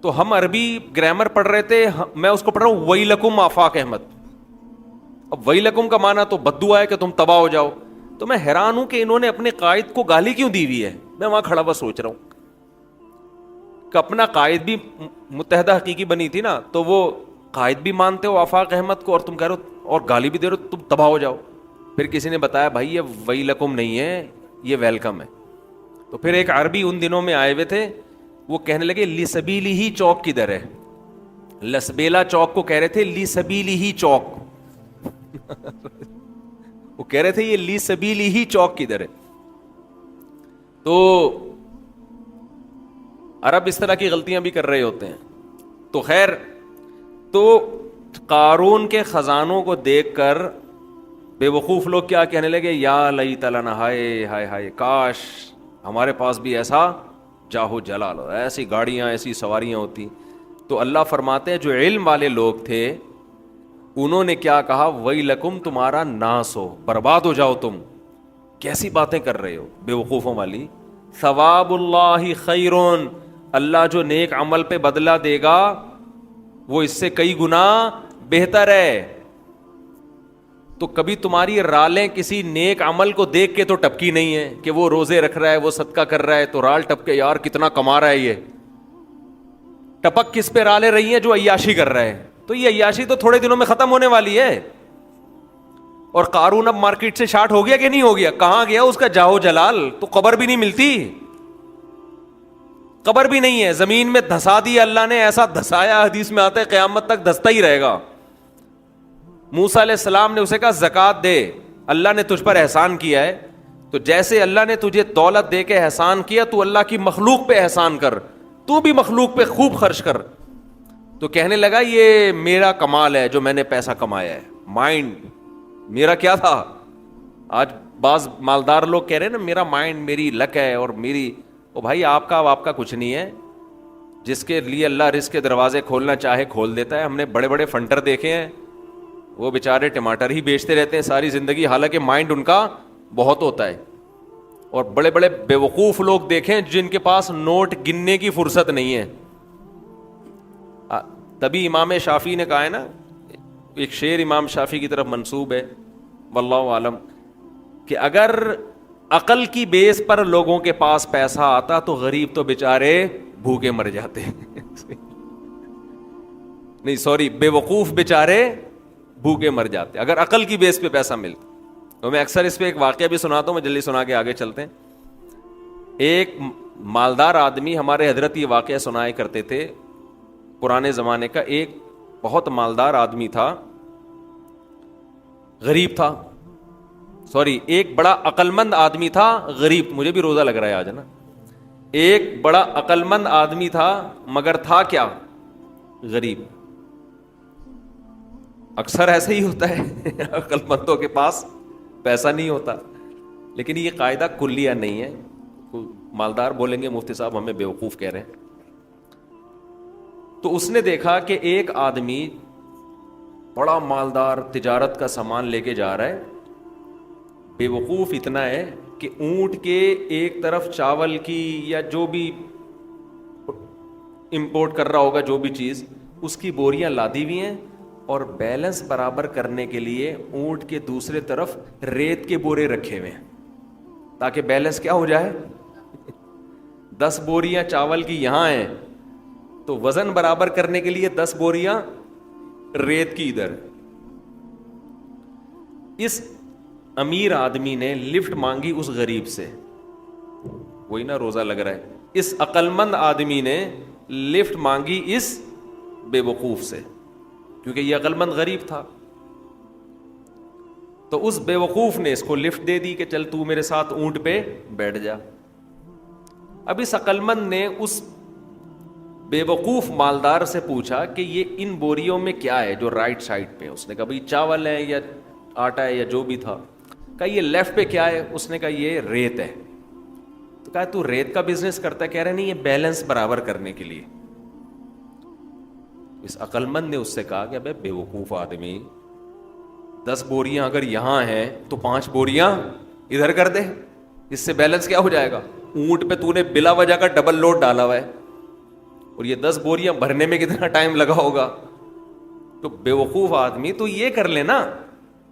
تو ہم عربی گرامر پڑھ رہے تھے, میں اس کو پڑھ رہا ہوں ویلکم آفاق احمد. اب ویلکم کا معنی تو بددعا ہے کہ تم تباہ ہو جاؤ. تو میں حیران ہوں کہ انہوں نے اپنے قائد کو گالی کیوں دی ہوئی ہے. میں وہاں کھڑا ہوا سوچ رہا ہوں کہ اپنا قائد بھی متحدہ حقیقی بنی تھی نا, تو وہ قائد بھی مانتے ہو آفاق احمد کو, اور تم کہہ رہے ہو اور گالی بھی دے رہے ہو تم تباہ ہو جاؤ. پھر کسی نے بتایا بھائی یہ ویلکم نہیں ہے, یہ ویلکم ہے. تو پھر ایک عربی ان دنوں میں آئے ہوئے تھے, وہ کہنے لگے لی سبیلی ہی چوک کدھر ہے. لسبیلا چوک کو کہہ رہے تھے لی سبیلی ہی چوک. وہ کہہ رہے تھے یہ لی سبیلی ہی چوک کدھر ہے. تو عرب اس طرح کی غلطیاں بھی کر رہے ہوتے ہیں. تو خیر, تو قارون کے خزانوں کو دیکھ کر بے وقوف لوگ کیا کہنے لگے, یا لیت لنا, ہائے ہائے ہائے, کاش ہمارے پاس بھی ایسا جاہو جلال ہو, ایسی گاڑیاں, ایسی سواریاں ہوتی. تو اللہ فرماتے ہیں جو علم والے لوگ تھے انہوں نے کیا کہا, ویلکم, تمہارا ناس ہو, برباد ہو جاؤ تم. کیسی باتیں کر رہے ہو بے وقوفوں والی. ثواب اللہ خیرون, اللہ جو نیک عمل پہ بدلہ دے گا وہ اس سے کئی گنا بہتر ہے. تو کبھی تمہاری رالیں کسی نیک عمل کو دیکھ کے تو ٹپکی نہیں ہے کہ وہ روزے رکھ رہا ہے, وہ صدقہ کر رہا ہے, تو رال ٹپ کے یار کتنا کما رہا ہے. یہ ٹپک کس پہ رالیں رہی ہیں, جو عیاشی کر رہا ہے. تو یہ عیاشی تو تھوڑے دنوں میں ختم ہونے والی ہے. اور قارون اب مارکیٹ سے شارٹ ہو گیا کہ نہیں ہو گیا, کہاں گیا اس کا جاہو جلال. تو قبر بھی نہیں ملتی, قبر بھی نہیں ہے, زمین میں دھسا دی اللہ نے, ایسا دھسایا حدیث میں آتا ہے قیامت تک دھستا ہی رہے گا. موسیٰ علیہ السلام نے اسے کہا زکوٰۃ دے, اللہ نے تجھ پر احسان کیا ہے, تو جیسے اللہ نے تجھے دولت دے کے احسان کیا, تو اللہ کی مخلوق پہ احسان کر, تو بھی مخلوق پہ خوب خرچ کر. تو کہنے لگا یہ میرا کمال ہے جو میں نے پیسہ کمایا ہے, مائنڈ میرا کیا تھا. آج بعض مالدار لوگ کہہ رہے ہیں نا میرا مائنڈ, میری لک ہے اور میری, او بھائی آپ کا کچھ نہیں ہے. جس کے لیے اللہ رزق کے دروازے کھولنا چاہے کھول دیتا ہے. ہم نے بڑے بڑے فنٹر دیکھے ہیں, وہ بیچارے ٹماٹر ہی بیچتے رہتے ہیں ساری زندگی, حالانکہ مائنڈ ان کا بہت ہوتا ہے. اور بڑے بڑے بیوقوف لوگ دیکھیں جن کے پاس نوٹ گننے کی فرصت نہیں ہے. تبھی امام شافعی نے کہا ہے نا, ایک شعر امام شافعی کی طرف منسوب ہے واللہ عالم, کہ اگر عقل کی بیس پر لوگوں کے پاس پیسہ آتا تو غریب تو بیچارے بھوکے مر جاتے. نہیں سوری, بے وقوف بیچارے بھوکے مر جاتے اگر عقل کی بیس پہ پیسہ ملتا. تو میں اکثر اس پہ ایک واقعہ بھی سناتا ہوں, میں جلدی سنا کے آگے چلتے ہیں. ایک مالدار آدمی, ہمارے حضرت یہ واقعہ سنایا کرتے تھے پرانے زمانے کا, ایک بہت مالدار آدمی تھا, غریب تھا, سوری ایک بڑا عقل مند آدمی تھا, غریب, مجھے بھی روزہ لگ رہا ہے آج نا. ایک بڑا عقل مند آدمی تھا مگر تھا کیا, غریب. اکثر ایسے ہی ہوتا ہے, عقل مندوں کے پاس پیسہ نہیں ہوتا, لیکن یہ قاعدہ کلیہ نہیں ہے. مالدار بولیں گے مفتی صاحب ہمیں بیوقوف کہہ رہے ہیں. تو اس نے دیکھا کہ ایک آدمی بڑا مالدار تجارت کا سامان لے کے جا رہا ہے, بے وقوف اتنا ہے کہ اونٹ کے ایک طرف چاول کی یا جو بھی امپورٹ کر رہا ہوگا جو بھی چیز, اس کی بوریاں لادی ہوئی ہیں, اور بیلنس برابر کرنے کے لیے اونٹ کے دوسرے طرف ریت کے بورے رکھے ہوئے ہیں تاکہ بیلنس کیا ہو جائے. 10 بوریاں چاول کی یہاں ہیں تو وزن برابر کرنے کے لیے 10 بوریاں ریت کی ادھر. اس امیر آدمی نے لفٹ مانگی اس غریب سے, وہی نا روزہ لگ رہا ہے. اس عقل مند آدمی نے لفٹ مانگی اس بے وقوف سے, کیونکہ یہ عقل مند غریب تھا. تو اس بے وقوف نے اس کو لفٹ دے دی کہ چل تو میرے ساتھ اونٹ پہ بیٹھ جا. اب اس عقل مند نے اس بے وقوف مالدار سے پوچھا کہ یہ ان بوریوں میں کیا ہے جو رائٹ سائڈ پہ. اس نے کہا بھائی چاول ہے یا آٹا ہے یا جو بھی تھا. کہا یہ لیفٹ پہ کیا ہے, اس نے کہا یہ ریت ہے. تو کہا تو ریت کا بزنس کرتا ہے, کہہ رہے نہیں یہ بیلنس برابر کرنے کے لیے. اس عقل مند نے اس سے کہا کہ ابے بے وقوف آدمی, 10 بوریاں اگر یہاں ہیں تو 5 بوریاں ادھر کر دے, اس سے بیلنس کیا ہو جائے گا. اونٹ پہ تو نے بلا وجہ کا ڈبل لوڈ ڈالا ہوا ہے, اور یہ 10 بوریاں بھرنے میں کتنا ٹائم لگا ہوگا. تو بے وقوف آدمی تو یہ کر لے نا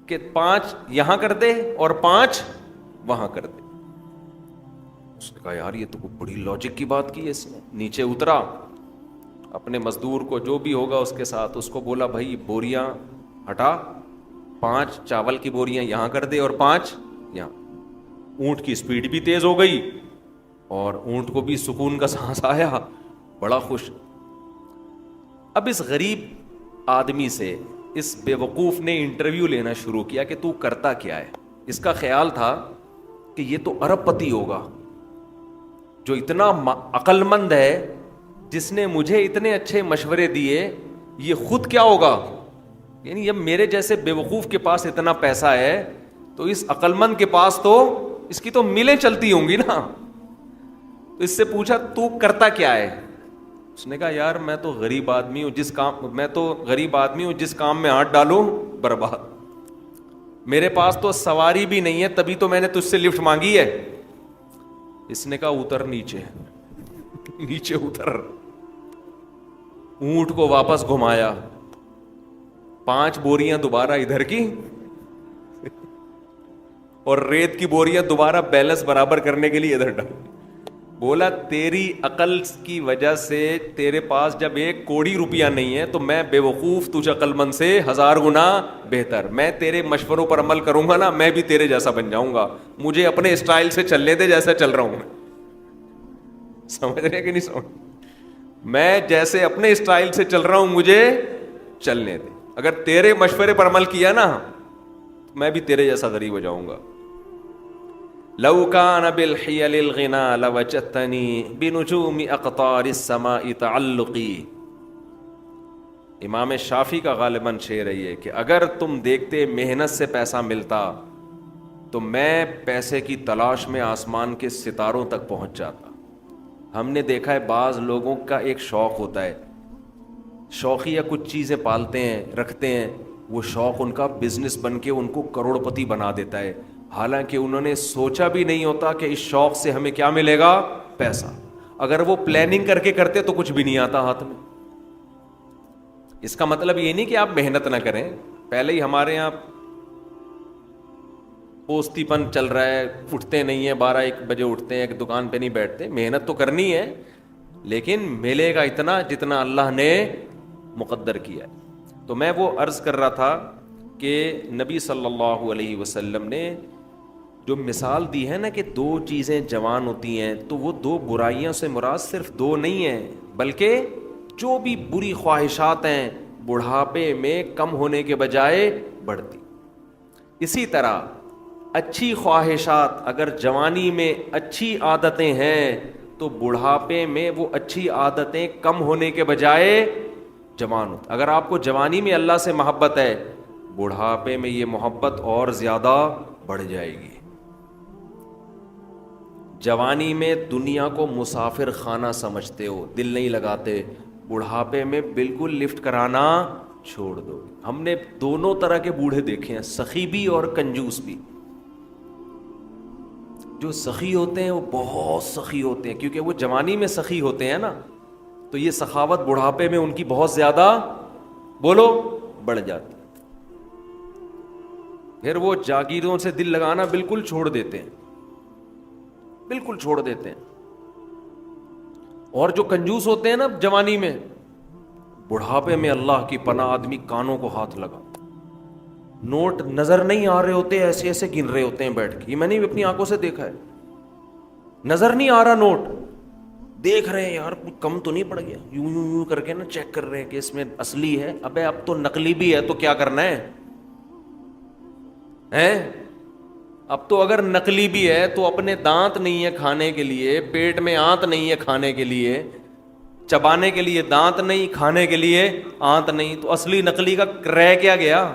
کہ 5 یہاں کر دے اور 5 وہاں کر دے. اس نے کہا یار یہ تو بڑی لاجک کی بات کی ہے اس نے. نیچے اترا, اپنے مزدور کو جو بھی ہوگا اس کے ساتھ اس کو بولا بھائی بوریاں ہٹا, 5 چاول کی بوریاں یہاں کر دے اور 5 یہاں. اونٹ کی سپیڈ بھی تیز ہو گئی اور اونٹ کو بھی سکون کا سانس آیا, بڑا خوش. اب اس غریب آدمی سے اس بے وقوف نے انٹرویو لینا شروع کیا کہ تو کرتا کیا ہے. اس کا خیال تھا کہ یہ تو ارب پتی ہوگا جو اتنا عقل مند ہے, جس نے مجھے اتنے اچھے مشورے دیے, یہ خود کیا ہوگا. یعنی جب میرے جیسے بے وقوف کے پاس اتنا پیسہ ہے تو اس عقل مند کے پاس تو اس کی تو ملیں چلتی ہوں گی نا. تو اس سے پوچھا تو کرتا کیا ہے. اس نے کہا یار میں تو غریب آدمی ہوں, جس کام میں ہاتھ ڈالوں برباد. میرے پاس تو سواری بھی نہیں ہے, تبھی تو میں نے تجھ سے لفٹ مانگی ہے. اس نے کہا اتر نیچے. نیچے اتر, اونٹ کو واپس گھمایا, 5 بوریاں دوبارہ ادھر کی اور ریت کی بوریاں دوبارہ بیلنس برابر کرنے کے لیے ادھر ڈال. بولا تیری عقل کی وجہ سے تیرے پاس جب 1 کوڑی روپیہ نہیں ہے تو میں بے وقوف تجھ عقل مند سے 1000 گنا بہتر. میں تیرے مشوروں پر عمل کروں گا نا, میں بھی تیرے جیسا بن جاؤں گا. مجھے اپنے اسٹائل سے چلنے دے جیسا چل رہا ہوں میں. سمجھ رہے کہ نہیں سمجھ, میں جیسے اپنے اسٹائل سے چل رہا ہوں مجھے چلنے دے. اگر تیرے مشورے پر عمل کیا نا میں بھی تیرے جیسا غریب ہو جاؤں گا. لو کان بالحیل الغنا لوجدتنی بنجوم اقطار السماء تعلقی. امام شافعی کا غالباً شعر ہے کہ اگر تم دیکھتے محنت سے پیسہ ملتا تو میں پیسے کی تلاش میں آسمان کے ستاروں تک پہنچ جاتا. ہم نے دیکھا ہے بعض لوگوں کا ایک شوق ہوتا ہے، شوقیہ کچھ چیزیں پالتے ہیں رکھتے ہیں، وہ شوق ان کا بزنس بن کے ان کو کروڑ پتی بنا دیتا ہے، حالانکہ انہوں نے سوچا بھی نہیں ہوتا کہ اس شوق سے ہمیں کیا ملے گا، پیسہ. اگر وہ پلاننگ کر کے کرتے تو کچھ بھی نہیں آتا ہاتھ میں. اس کا مطلب یہ نہیں کہ آپ محنت نہ کریں. پہلے ہی ہمارے یہاں پوستی پن چل رہا ہے، اٹھتے نہیں ہیں، 12-1 بجے اٹھتے ہیں، ایک دکان پہ نہیں بیٹھتے. محنت تو کرنی ہے لیکن ملے گا اتنا جتنا اللہ نے مقدر کیا ہے. تو میں وہ عرض کر رہا تھا کہ نبی صلی اللہ علیہ وسلم نے جو مثال دی ہے نا کہ 2 چیزیں جوان ہوتی ہیں، تو وہ 2 برائیوں سے مراد صرف 2 نہیں ہیں، بلکہ جو بھی بری خواہشات ہیں بڑھاپے میں کم ہونے کے بجائے بڑھتی. اسی طرح اچھی خواہشات اگر جوانی میں اچھی عادتیں ہیں تو بڑھاپے میں وہ اچھی عادتیں کم ہونے کے بجائے جوان ہوتی. اگر آپ کو جوانی میں اللہ سے محبت ہے، بڑھاپے میں یہ محبت اور زیادہ بڑھ جائے گی. جوانی میں دنیا کو مسافر خانہ سمجھتے ہو، دل نہیں لگاتے، بڑھاپے میں بالکل لفٹ کرانا چھوڑ دو. ہم نے دونوں طرح کے بوڑھے دیکھے ہیں، سخی بھی اور کنجوس بھی. جو سخی ہوتے ہیں وہ بہت سخی ہوتے ہیں، کیونکہ وہ جوانی میں سخی ہوتے ہیں نا، تو یہ سخاوت بڑھاپے میں ان کی بہت زیادہ بولو بڑھ جاتی. پھر وہ جاگیروں سے دل لگانا بالکل چھوڑ دیتے ہیں، بالکل چھوڑ دیتے ہیں. اور جو کنجوس ہوتے ہیں نا جوانی میں، بڑھاپے میں اللہ کی پناہ آدمی کانوں کو ہاتھ لگا، نوٹ نظر نہیں آ رہے ہوتے، ایسے ایسے گن رہے ہوتے ہیں بیٹھ کے. یہ میں نے اپنی آنکھوں سے دیکھا ہے، نظر نہیں آ رہا نوٹ، دیکھ رہے ہیں یار کم تو نہیں پڑ گیا، یوں یوں یوں کر کے نا چیک کر رہے ہیں کہ اس میں اصلی ہے. ابے اب تو نقلی بھی ہے تو کیا کرنا ہے؟ اب تو اگر نقلی بھی ہے تو اپنے دانت نہیں ہے کھانے کے لیے، پیٹ میں آنت نہیں ہے کھانے کے لیے، چبانے کے لیے دانت نہیں، کھانے کے لیے آنت نہیں، تو اصلی نقلی کا رہ کیا گیا؟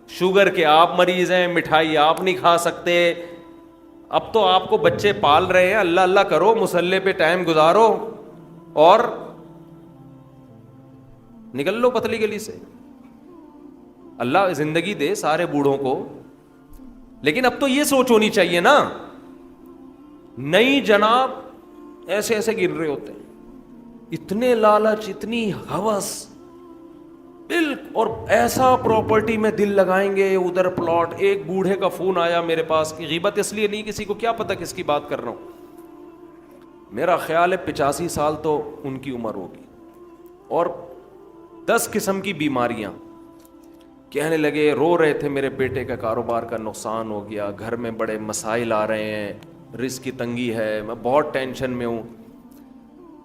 شوگر کے آپ مریض ہیں، مٹھائی آپ نہیں کھا سکتے. اب تو آپ کو بچے پال رہے ہیں، اللہ اللہ کرو، مصلے پہ ٹائم گزارو اور نکل لو پتلی گلی سے. اللہ زندگی دے سارے بوڑھوں کو، لیکن اب تو یہ سوچ ہونی چاہیے نا. نہیں جناب، ایسے ایسے گر رہے ہوتے ہیں، اتنے لالچ، اتنی ہوس، اور ایسا پراپرٹی میں دل لگائیں گے، ادھر پلاٹ. ایک بوڑھے کا فون آیا میرے پاس، کی غیبت اس لیے نہیں، کسی کو کیا پتا کس کی بات کر رہا ہوں، میرا خیال ہے 85 سال تو ان کی عمر ہوگی، اور 10 قسم کی بیماریاں. کہنے لگے، رو رہے تھے، میرے بیٹے کا کاروبار کا نقصان ہو گیا، گھر میں بڑے مسائل آ رہے ہیں، رزق کی تنگی ہے، میں بہت ٹینشن میں ہوں.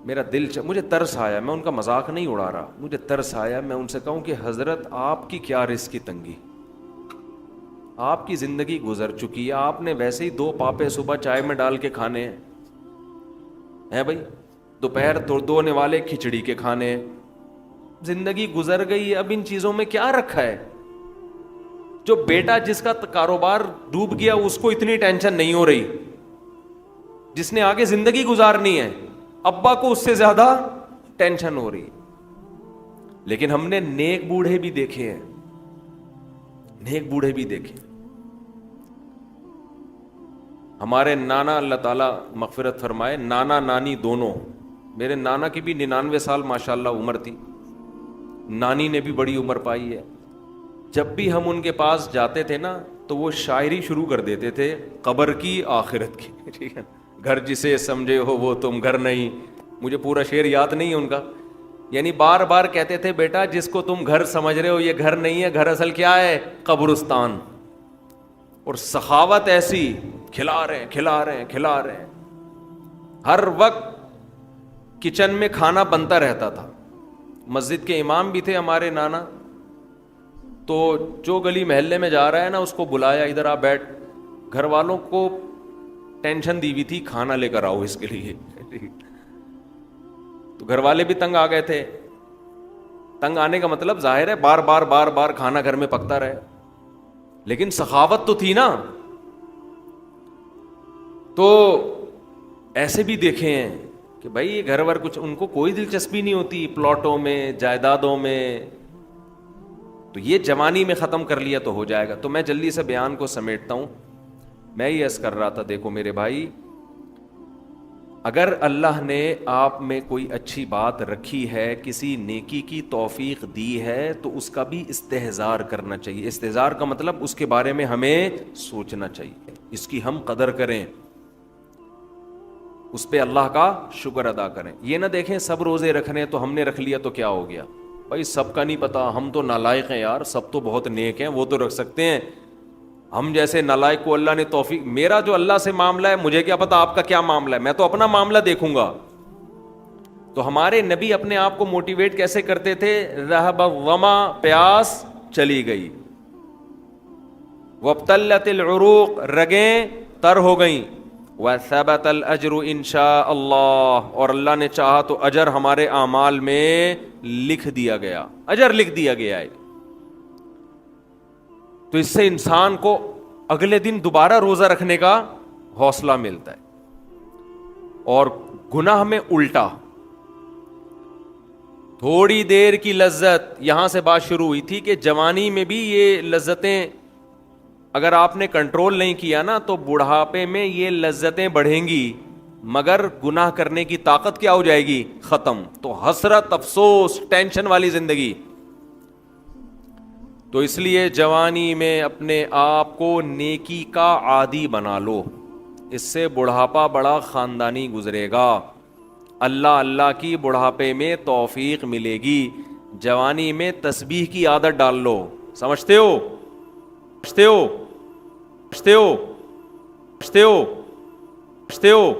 میرا دل مجھے ترس آیا، میں ان کا مذاق نہیں اڑا رہا، مجھے ترس آیا. میں ان سے کہوں کہ حضرت آپ کی کیا رزق کی تنگی، آپ کی زندگی گزر چکی ہے، آپ نے ویسے ہی 2 پاپے صبح چائے میں ڈال کے کھانے ہیں بھائی، دوپہر دھونے والے کھچڑی کے کھانے، زندگی گزر گئی ہے، اب ان چیزوں میں کیا رکھا ہے؟ جو بیٹا جس کا کاروبار ڈوب گیا اس کو اتنی ٹینشن نہیں ہو رہی، جس نے آگے زندگی گزارنی ہے ابا کو اس سے زیادہ ٹینشن ہو رہی. لیکن ہم نے نیک بوڑھے بھی دیکھے ہیں، نیک بوڑھے بھی دیکھے. ہمارے نانا، اللہ تعالیٰ مغفرت فرمائے، نانا نانی دونوں، میرے نانا کی بھی 99 سال ماشاءاللہ عمر تھی، نانی نے بھی بڑی عمر پائی ہے. جب بھی ہم ان کے پاس جاتے تھے نا تو وہ شاعری شروع کر دیتے تھے، قبر کی آخرت کی، ٹھیک ہے، گھر جسے سمجھے ہو وہ تم گھر نہیں. مجھے پورا شعر یاد نہیں ہے ان کا، یعنی بار بار کہتے تھے بیٹا جس کو تم گھر سمجھ رہے ہو یہ گھر نہیں ہے، گھر اصل کیا ہے؟ قبرستان. اور سخاوت ایسی، کھلا رہے ہیں کھلا رہے ہیں کھلا رہے ہیں، ہر وقت کچن میں کھانا بنتا رہتا تھا. مسجد کے امام بھی تھے ہمارے نانا، تو جو گلی محلے میں جا رہا ہے نا اس کو بلایا، ادھر آ بیٹھ. گھر والوں کو ٹینشن دی ہوئی تھی، کھانا لے کر آؤ اس کے لیے. تو گھر والے بھی تنگ آ گئے تھے. تنگ آنے کا مطلب ظاہر ہے بار بار بار بار کھانا گھر میں پکتا رہے، لیکن سخاوت تو تھی نا. تو ایسے بھی دیکھے ہیں کہ بھائی یہ گھر ور کچھ ان کو کوئی دلچسپی نہیں ہوتی پلاٹوں میں جائیدادوں میں, تو یہ جوانی میں ختم کر لیا تو ہو جائے گا. تو میں جلدی سے بیان کو سمیٹتا ہوں. میں یہ عرض کر رہا تھا, دیکھو میرے بھائی, اگر اللہ نے آپ میں کوئی اچھی بات رکھی ہے, کسی نیکی کی توفیق دی ہے, تو اس کا بھی استحضار کرنا چاہیے. استحضار کا مطلب اس کے بارے میں ہمیں سوچنا چاہیے, اس کی ہم قدر کریں, اس پہ اللہ کا شکر ادا کریں. یہ نہ دیکھیں سب روزے رکھنے تو ہم نے رکھ لیا تو کیا ہو گیا, بھائی سب کا نہیں پتا, ہم تو نالائق ہیں یار, سب تو بہت نیک ہیں, وہ تو رکھ سکتے ہیں, ہم جیسے نالائق کو اللہ نے توفیق. میرا جو اللہ سے معاملہ ہے مجھے کیا پتا آپ کا کیا معاملہ ہے, میں تو اپنا معاملہ دیکھوں گا. تو ہمارے نبی اپنے آپ کو موٹیویٹ کیسے کرتے تھے؟ ذہب الظما, پیاس چلی گئی, وابتلت العروق, رگیں تر ہو گئیں, وثبت الاجر انشاء اللہ, اور اللہ نے چاہا تو اجر ہمارے اعمال میں لکھ دیا گیا, اجر لکھ دیا گیا ہے. تو اس سے انسان کو اگلے دن دوبارہ روزہ رکھنے کا حوصلہ ملتا ہے. اور گناہ میں الٹا, تھوڑی دیر کی لذت, یہاں سے بات شروع ہوئی تھی کہ جوانی میں بھی یہ لذتیں اگر آپ نے کنٹرول نہیں کیا نا تو بڑھاپے میں یہ لذتیں بڑھیں گی, مگر گناہ کرنے کی طاقت کیا ہو جائے گی؟ ختم. تو حسرت, افسوس, ٹینشن والی زندگی. تو اس لیے جوانی میں اپنے آپ کو نیکی کا عادی بنا لو, اس سے بڑھاپا بڑا خاندانی گزرے گا. اللہ اللہ کی بڑھاپے میں توفیق ملے گی. جوانی میں تسبیح کی عادت ڈال لو. سمجھتے ہو؟ سمجھتے ہو؟ سمجھتے ہو؟ سمجھتے ہو؟